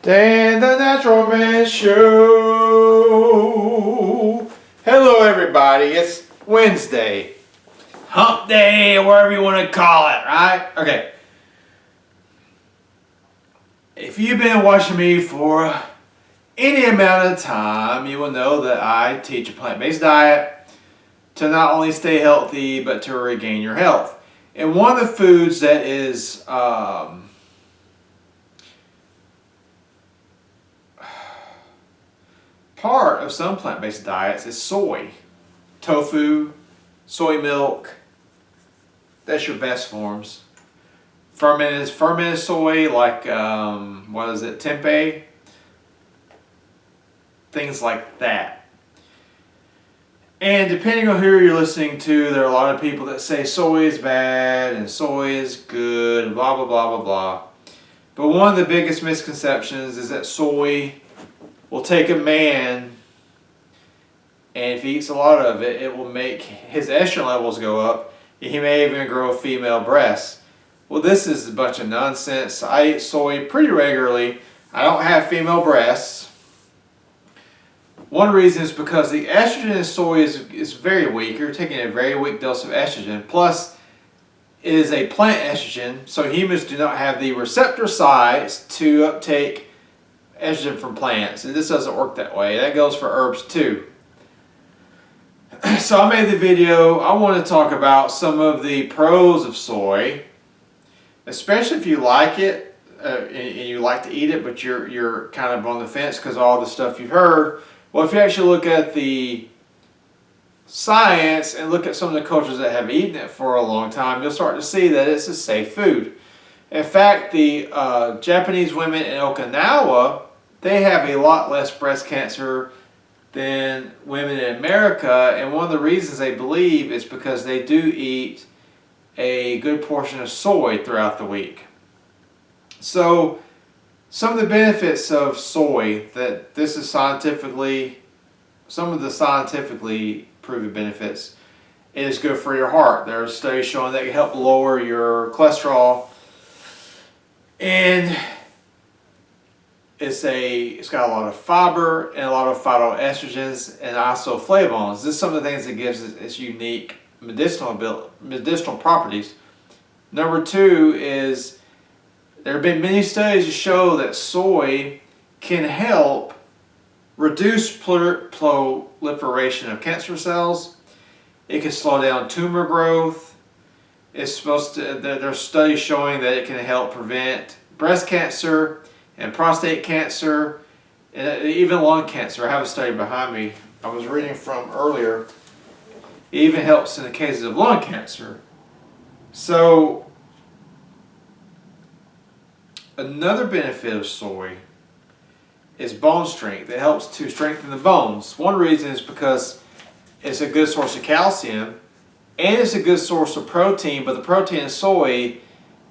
Dan the Natural Man Show. Hello, everybody. It's Wednesday. Hump Day, or whatever you want to call it, right? Okay. If you've been watching me for any amount of time, you will know that I teach a plant-based diet to not only stay healthy, but to regain your health. And one of the foods that is part of some plant-based diets is soy. Tofu, soy milk, that's your best forms. Fermented soy, like, tempeh? Things like that. And depending on who you're listening to, there are a lot of people that say soy is bad and soy is good, and blah, blah, blah, blah, blah. But one of the biggest misconceptions is that soy will take a man, and if he eats a lot of it, it will make his estrogen levels go up. He may even grow female breasts. Well, this is a bunch of nonsense. I eat soy pretty regularly. I don't have female breasts. One reason is because the estrogen in soy is very weak. You're taking a very weak dose of estrogen. Plus, it is a plant estrogen, so humans do not have the receptor sites to uptake estrogen from plants, and this doesn't work that way. That goes for herbs too. So I made the video. I want to talk about some of the pros of soy, especially if you like it and you like to eat it, but you're kind of on the fence because of all the stuff you've heard. Well, if you actually look at the science and look at some of the cultures that have eaten it for a long time, you'll start to see that it's a safe food. In fact, the Japanese women in Okinawa, they have a lot less breast cancer than women in America, and one of the reasons they believe is because they do eat a good portion of soy throughout the week. So some of the benefits of soy, that this is some of the scientifically proven benefits. It is good for your heart. There are studies showing that it can help lower your cholesterol, and it's got a lot of fiber and a lot of phytoestrogens and isoflavones. This is some of the things that gives it its unique medicinal properties. Number two is there have been many studies to show that soy can help reduce proliferation of cancer cells. It can slow down tumor growth. There are studies showing that it can help prevent breast cancer and prostate cancer, and even lung cancer. I have a study behind me I was reading from earlier. It even helps in the cases of lung cancer. So another benefit of soy is bone strength. It helps to strengthen the bones. One reason is because it's a good source of calcium and it's a good source of protein, but the protein in soy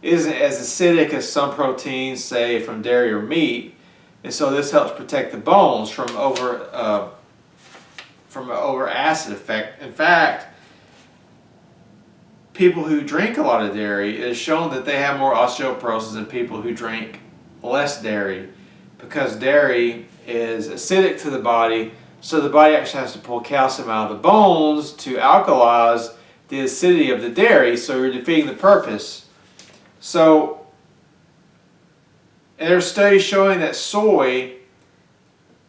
isn't as acidic as some proteins, say from dairy or meat, and so this helps protect the bones from an over acid effect. In fact, people who drink a lot of dairy, it is shown that they have more osteoporosis than people who drink less dairy, because dairy is acidic to the body, so the body actually has to pull calcium out of the bones to alkalize the acidity of the dairy, so you're defeating the purpose. So, and there's studies showing that soy,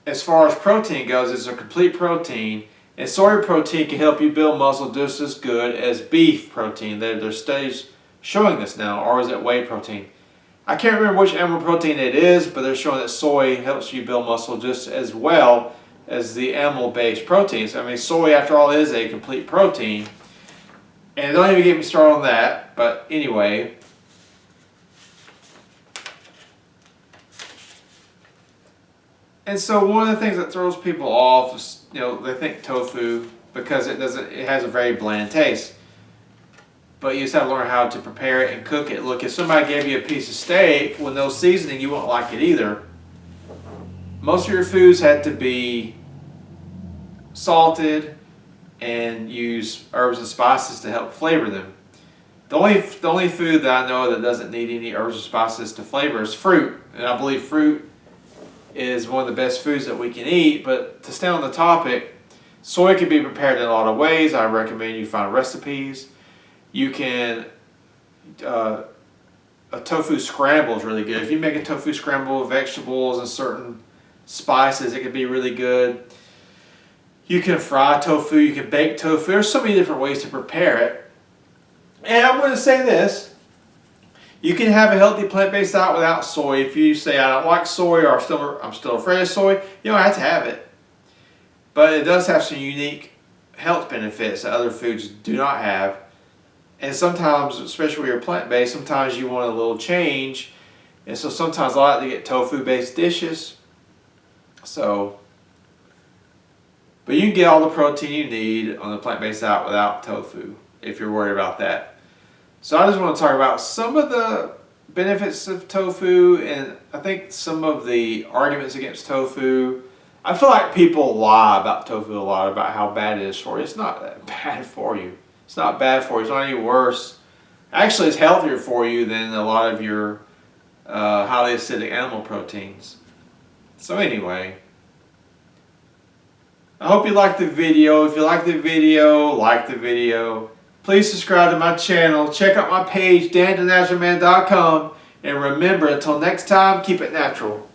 as far as protein goes, is a complete protein, and soy protein can help you build muscle just as good as beef protein. There's studies showing this now, or is it whey protein? I can't remember which animal protein it is, but they're showing that soy helps you build muscle just as well as the animal-based proteins. I mean, soy, after all, is a complete protein. And don't even get me started on that, but anyway. And so one of the things that throws people off is, they think tofu because it has a very bland taste. But you just have to learn how to prepare it and cook it. Look, if somebody gave you a piece of steak with no seasoning, you won't like it either. Most of your foods have to be salted and use herbs and spices to help flavor them. The only food that I know that doesn't need any herbs or spices to flavor is fruit. And I believe fruit is one of the best foods that we can eat. But to stay on the topic, soy can be prepared in a lot of ways. I recommend you find recipes. You can, a tofu scramble is really good. If you make a tofu scramble with vegetables and certain spices, it can be really good. You can fry tofu, you can bake tofu. There's so many different ways to prepare it. And I'm going to say this. You can have a healthy plant-based diet without soy. If you say, I don't like soy, or I'm still afraid of soy, you don't have to have it. But it does have some unique health benefits that other foods do not have. And sometimes, especially when you're plant-based, sometimes you want a little change. And so sometimes I like to get tofu-based dishes. But you can get all the protein you need on the plant-based diet without tofu, if you're worried about that. So I just want to talk about some of the benefits of tofu, and I think some of the arguments against tofu. I feel like people lie about tofu a lot, about how bad it is for you. It's not that bad for you. It's not bad for you. It's not any worse. Actually, it's healthier for you than a lot of your highly acidic animal proteins. So anyway, I hope you liked the video. If you liked the video, like the video. Please subscribe to my channel. Check out my page, danthenaturalman.com. And remember, until next time, keep it natural.